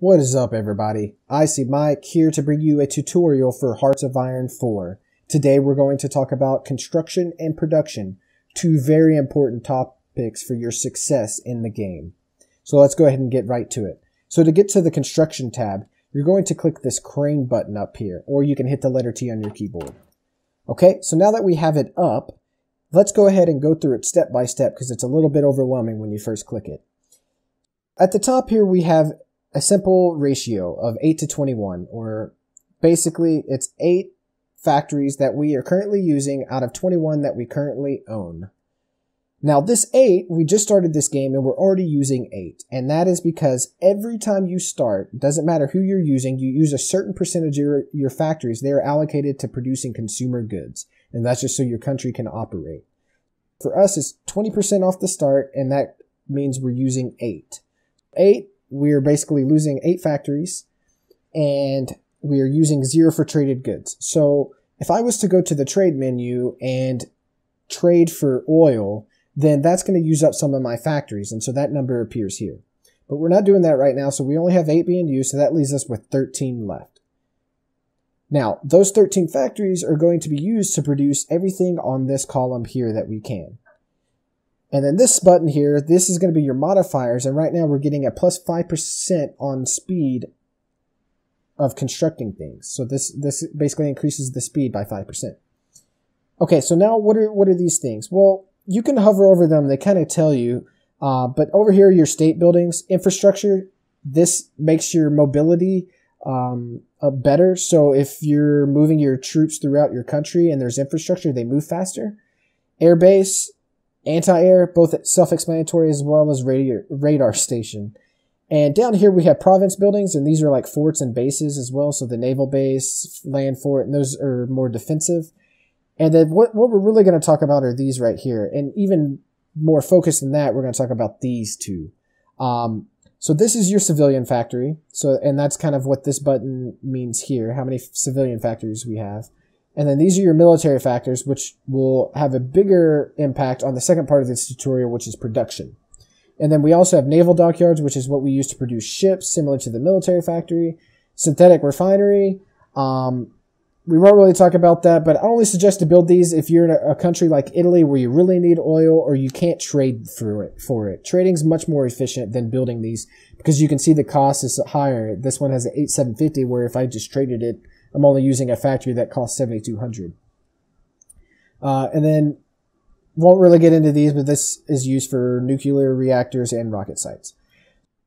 What is up, everybody? I see Mike here to bring you a tutorial for Hearts of Iron 4. Today we're going to talk about construction and production, two very important topics for your success in the game. So let's go ahead and get right to it. So to get to the construction tab, you're going to click this crane button up here, or you can hit the letter T on your keyboard. Okay, so now that we have it up, let's go ahead and go through it step by step because it's a little bit overwhelming when you first click it. At the top here we have a simple ratio of 8 to 21, or basically it's 8 factories that we are currently using out of 21 that we currently own. Now this 8, we just started this game and we're already using 8, and that is because every time you start, doesn't matter who you're using, you use a certain percentage of your factories, they are allocated to producing consumer goods, and that's just so your country can operate. For us, it's 20% off the start, and that means we're using 8. 8, we're basically losing 8 factories, and we are using 0 for traded goods. So if I was to go to the trade menu and trade for oil, then that's going to use up some of my factories, and so that number appears here. But we're not doing that right now, so we only have 8 being used, so that leaves us with 13 left. Now, those 13 factories are going to be used to produce everything on this column here that we can. And then this button here, this is going to be your modifiers, and right now we're getting a plus 5% on speed of constructing things. So this basically increases the speed by 5%. Okay, so now what are these things? Well, you can hover over them, they kind of tell you, but over here your state buildings, infrastructure, this makes your mobility better. So if you're moving your troops throughout your country and there's infrastructure, they move faster. Airbase, anti-air, both self-explanatory, as well as radar station. And down here we have province buildings, and these are like forts and bases as well. So the naval base, land fort, and those are more defensive. And then what we're really going to talk about are these right here. And even more focused than that, we're going to talk about these two. So this is your civilian factory. And that's kind of what this button means here, how many civilian factories we have. And then these are your military factors, which will have a bigger impact on the second part of this tutorial, which is production. And then we also have Naval Dockyards, which is what we use to produce ships, similar to the military factory. Synthetic Refinery. We won't really talk about that, but I only suggest to build these if you're in a country like Italy where you really need oil or you can't trade for it. Trading's much more efficient than building these because you can see the cost is higher. This one has an 8,750, where if I just traded it, I'm only using a factory that costs 7,200. And then, won't really get into these, but this is used for nuclear reactors and rocket sites.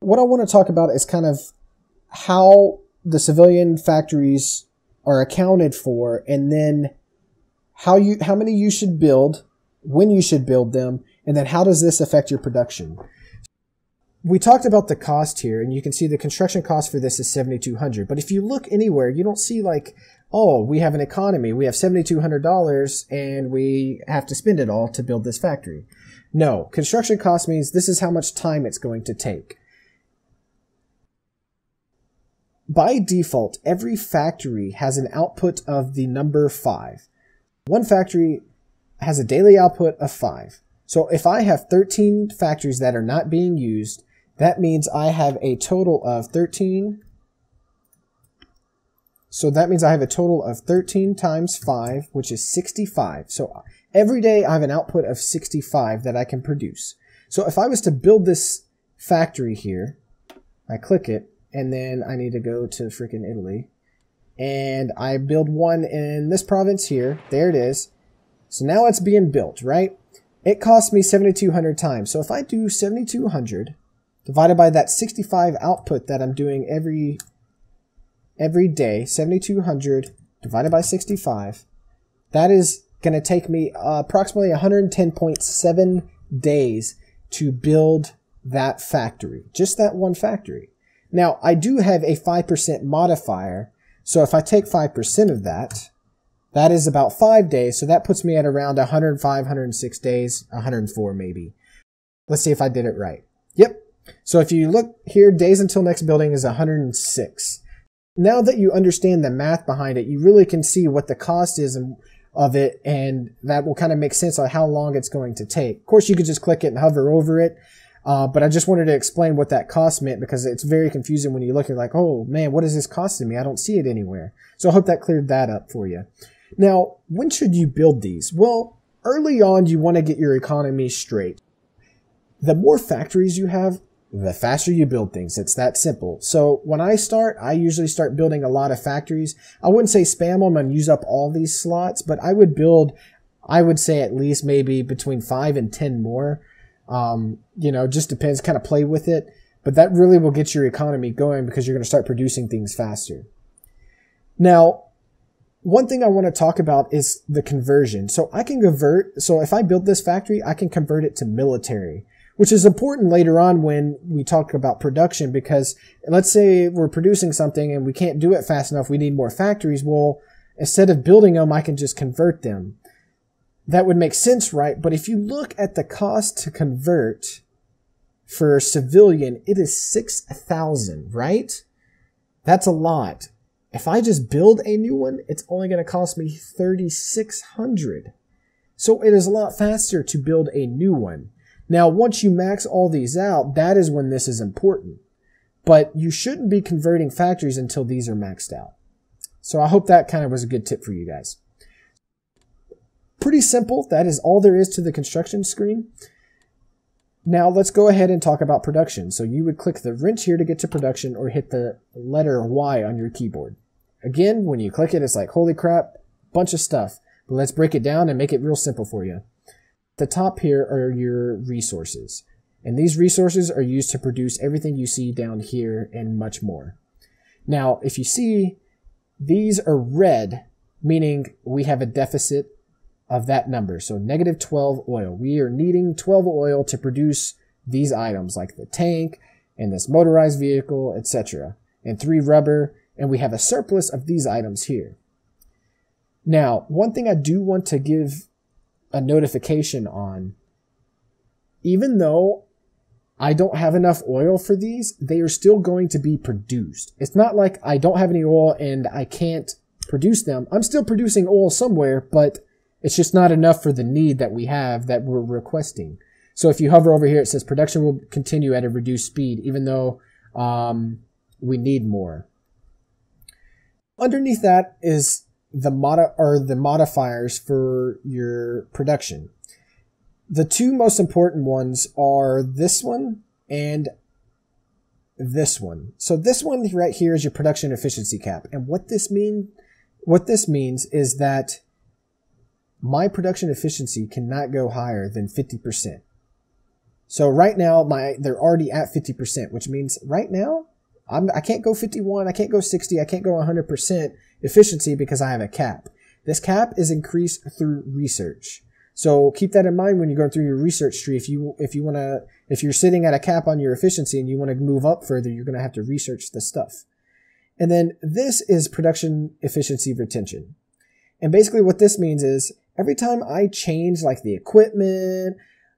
What I want to talk about is kind of how the civilian factories are accounted for, and then how many you should build, when you should build them, and then how does this affect your production. We talked about the cost here, and you can see the construction cost for this is $7,200. But if you look anywhere, you don't see like, oh, we have an economy. We have $7,200 and we have to spend it all to build this factory. No, construction cost means this is how much time it's going to take. By default, every factory has an output of the number 5. One factory has a daily output of 5. So if I have 13 factories that are not being used, that means I have a total of 13. So that means I have a total of 13 times 5, which is 65. So every day I have an output of 65 that I can produce. So if I was to build this factory here, I click it, and then I need to go to freaking Italy. And I build one in this province here. There it is. So now it's being built, right? It costs me 7,200 times. So if I do 7,200 divided by that 65 output that I'm doing every day, 7,200 divided by 65, that is going to take me approximately 110.7 days to build that factory. Just that one factory. Now, I do have a 5% modifier. So if I take 5% of that, that is about 5 days. So that puts me at around 105, 106 days, 104 maybe. Let's see if I did it right. Yep. So if you look here, days until next building is 106. Now that you understand the math behind it, you really can see what the cost is of it, and that will kind of make sense on how long it's going to take. Of course, you could just click it and hover over it. But I just wanted to explain what that cost meant because it's very confusing when you look at like, oh man, what is this costing me? I don't see it anywhere. So I hope that cleared that up for you. Now, when should you build these? Well, early on, you want to get your economy straight. The more factories you have, the faster you build things. It's that simple. So when I usually start building a lot of factories. I wouldn't say spam them and use up all these slots, but I would say at least maybe between 5 and 10 more. You know, just depends, kind of play with it. But that really will get your economy going because you're going to start producing things faster. Now, one thing I want to talk about is the conversion. So I can convert, so if I build this factory, I can convert it to military, which is important later on when we talk about production, because let's say we're producing something and we can't do it fast enough. We need more factories. Well, instead of building them, I can just convert them. That would make sense, right? But if you look at the cost to convert for civilian, it is 6,000, right? That's a lot. If I just build a new one, it's only going to cost me 3,600. So it is a lot faster to build a new one. Now, once you max all these out, that is when this is important. But you shouldn't be converting factories until these are maxed out. So I hope that kind of was a good tip for you guys. Pretty simple. That is all there is to the construction screen. Now let's go ahead and talk about production. So you would click the wrench here to get to production or hit the letter Y on your keyboard. Again, when you click it, it's like, holy crap, bunch of stuff. But let's break it down and make it real simple for you. The top here are your resources. And these resources are used to produce everything you see down here and much more. Now, if you see, these are red, meaning we have a deficit of that number. So negative 12 oil. We are needing 12 oil to produce these items like the tank and this motorized vehicle, etc. And 3 rubber. And we have a surplus of these items here. Now, one thing I do want to give a notification on, even though I don't have enough oil for these, they are still going to be produced. It's not like I don't have any oil and I can't produce them. I'm still producing oil somewhere, but it's just not enough for the need that we have that we're requesting. So if you hover over here, it says production will continue at a reduced speed, even though we need more. Underneath that is the modifiers for your production. The two most important ones are this one and this one. So this one right here is your production efficiency cap. And what this means is that my production efficiency cannot go higher than 50%. So right now they're already at 50%, which means right now I can't go 51, I can't go 60, I can't go 100% efficiency because I have a cap. This cap is increased through research. So keep that in mind when you go through your research tree. If you're sitting at a cap on your efficiency and you want to move up further, you're going to have to research the stuff. And then this is production efficiency retention. And basically what this means is every time I change like the equipment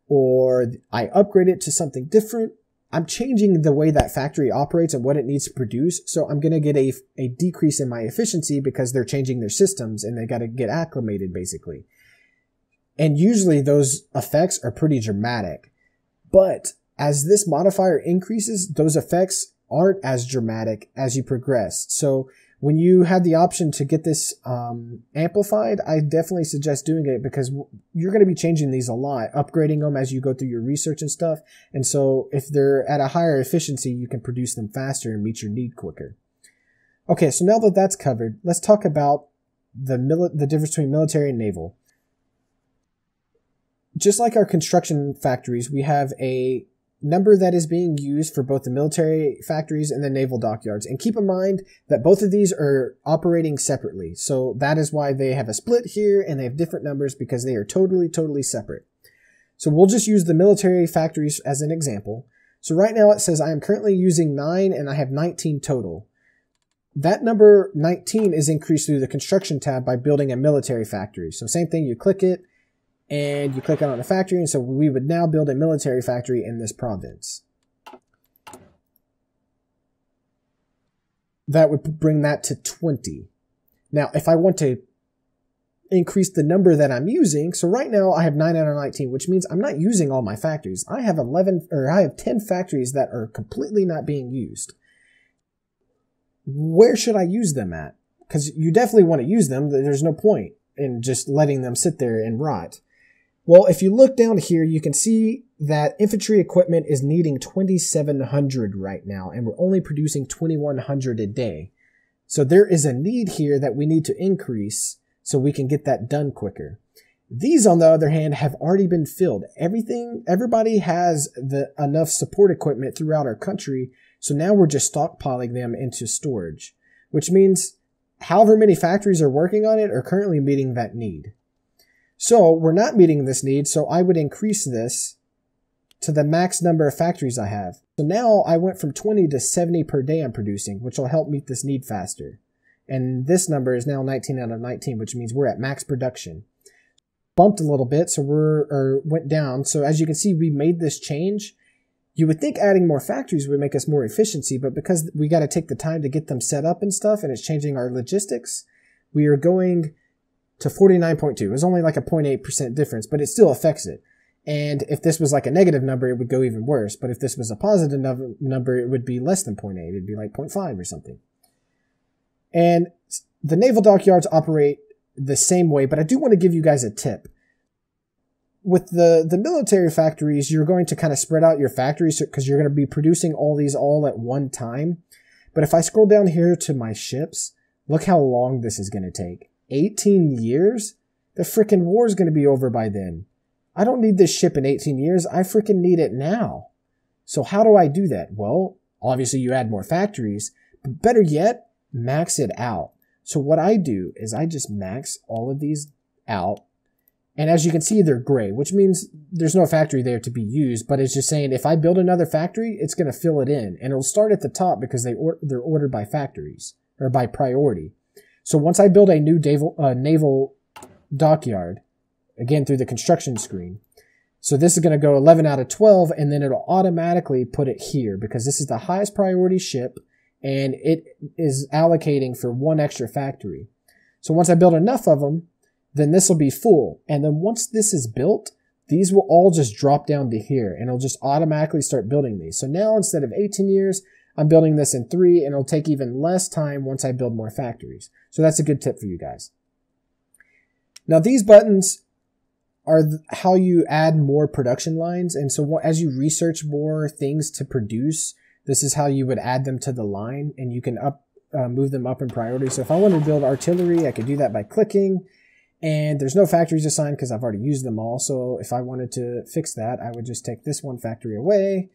or I upgrade it to something different, I'm changing the way that factory operates and what it needs to produce. So I'm going to get a decrease in my efficiency because they're changing their systems and they got to get acclimated basically. And usually those effects are pretty dramatic. But as this modifier increases, those effects aren't as dramatic as you progress. So when you have the option to get this amplified, I definitely suggest doing it because you're going to be changing these a lot, upgrading them as you go through your research and stuff. And so if they're at a higher efficiency, you can produce them faster and meet your need quicker. Okay, so now that that's covered, let's talk about the difference between military and naval. Just like our construction factories, we have a number that is being used for both the military factories and the naval dockyards. And keep in mind that both of these are operating separately. So that is why they have a split here and they have different numbers because they are totally separate. So we'll just use the military factories as an example. So right now it says I am currently using 9 and I have 19 total. That number 19 is increased through the construction tab by building a military factory. So same thing, you click it, and you click on the factory, and so we would now build a military factory in this province. That would bring that to 20. Now, if I want to increase the number that I'm using. So right now I have 9 out of 19, which means I'm not using all my factories. I have 10 factories that are completely not being used. Where should I use them at? Because you definitely want to use them. There's no point in just letting them sit there and rot. Well, if you look down here, you can see that infantry equipment is needing 2,700 right now, and we're only producing 2,100 a day. So there is a need here that we need to increase so we can get that done quicker. These, on the other hand, have already been filled. Everybody has enough support equipment throughout our country, so now we're just stockpiling them into storage, which means however many factories are working on it are currently meeting that need. So we're not meeting this need, so I would increase this to the max number of factories I have. So now I went from 20 to 70 per day I'm producing, which will help meet this need faster. And this number is now 19 out of 19, which means we're at max production. Bumped a little bit, so went down. So as you can see, we made this change. You would think adding more factories would make us more efficiency, but because we got to take the time to get them set up and stuff, and it's changing our logistics, we are going to 49.2. It was only like a 0.8% difference, but it still affects it. And if this was like a negative number, it would go even worse. But if this was a positive number, it would be less than 0.8. It'd be like 0.5 or something. And the naval dockyards operate the same way, but I do want to give you guys a tip. With the military factories, you're going to kind of spread out your factories because you're going to be producing all these all at one time. But if I scroll down here to my ships, look how long this is going to take. 18 years? The frickin' war is going to be over by then. I don't need this ship in 18 years. I frickin' need it now. So how do I do that? Well, obviously you add more factories, but better yet, max it out. So what I do is I just max all of these out. And as you can see, they're gray, which means there's no factory there to be used, but it's just saying if I build another factory, it's going to fill it in. And it'll start at the top because they're ordered by factories or by priority. So once I build a new naval dockyard, again through the construction screen, so this is going to go 11 out of 12, and then it'll automatically put it here because this is the highest priority ship, and it is allocating for one extra factory. So once I build enough of them, then this will be full. And then once this is built, these will all just drop down to here, and it'll just automatically start building these. So now instead of 18 years, I'm building this in 3, and it'll take even less time once I build more factories. So that's a good tip for you guys. Now these buttons are how you add more production lines. And so as you research more things to produce, this is how you would add them to the line, and you can move them up in priority. So if I wanted to build artillery, I could do that by clicking. And there's no factories assigned because I've already used them all. So if I wanted to fix that, I would just take this one factory away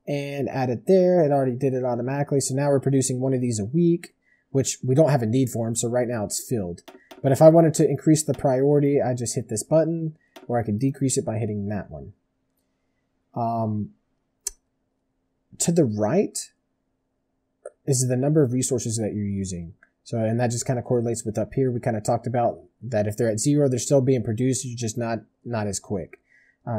and add it there. It already did it automatically. So now we're producing one of these a week, which we don't have a need for them. So right now it's filled. But if I wanted to increase the priority, I just hit this button, or I can decrease it by hitting that one. To the right is the number of resources that you're using. So, and that just kind of correlates with up here. We kind of talked about that if they're at 0, they're still being produced. You're just not as quick.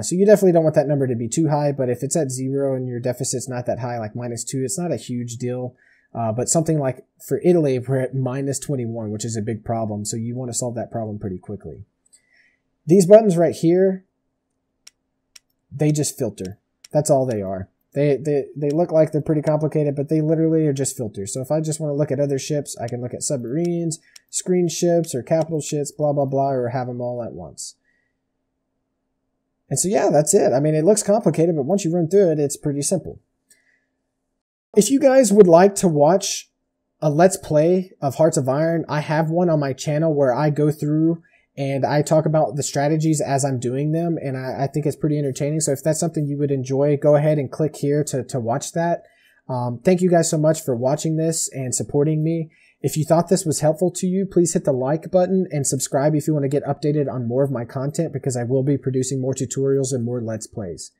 So you definitely don't want that number to be too high, but if it's at 0 and your deficit's not that high, like -2, it's not a huge deal. But something like for Italy, we're at -21, which is a big problem. So you want to solve that problem pretty quickly. These buttons right here, they just filter. That's all they are. They look like they're pretty complicated, but they literally are just filters. So if I just want to look at other ships, I can look at submarines, screen ships, or capital ships, blah, blah, blah, or have them all at once. And so yeah, that's it. I mean, it looks complicated, but once you run through it, it's pretty simple. If you guys would like to watch a Let's Play of Hearts of Iron, I have one on my channel where I go through and I talk about the strategies as I'm doing them, and I think it's pretty entertaining. So if that's something you would enjoy, go ahead and click here to watch that. Thank you guys so much for watching this and supporting me. If you thought this was helpful to you, please hit the like button and subscribe if you want to get updated on more of my content, because I will be producing more tutorials and more Let's Plays.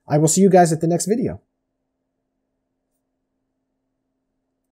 I will see you guys at the next video.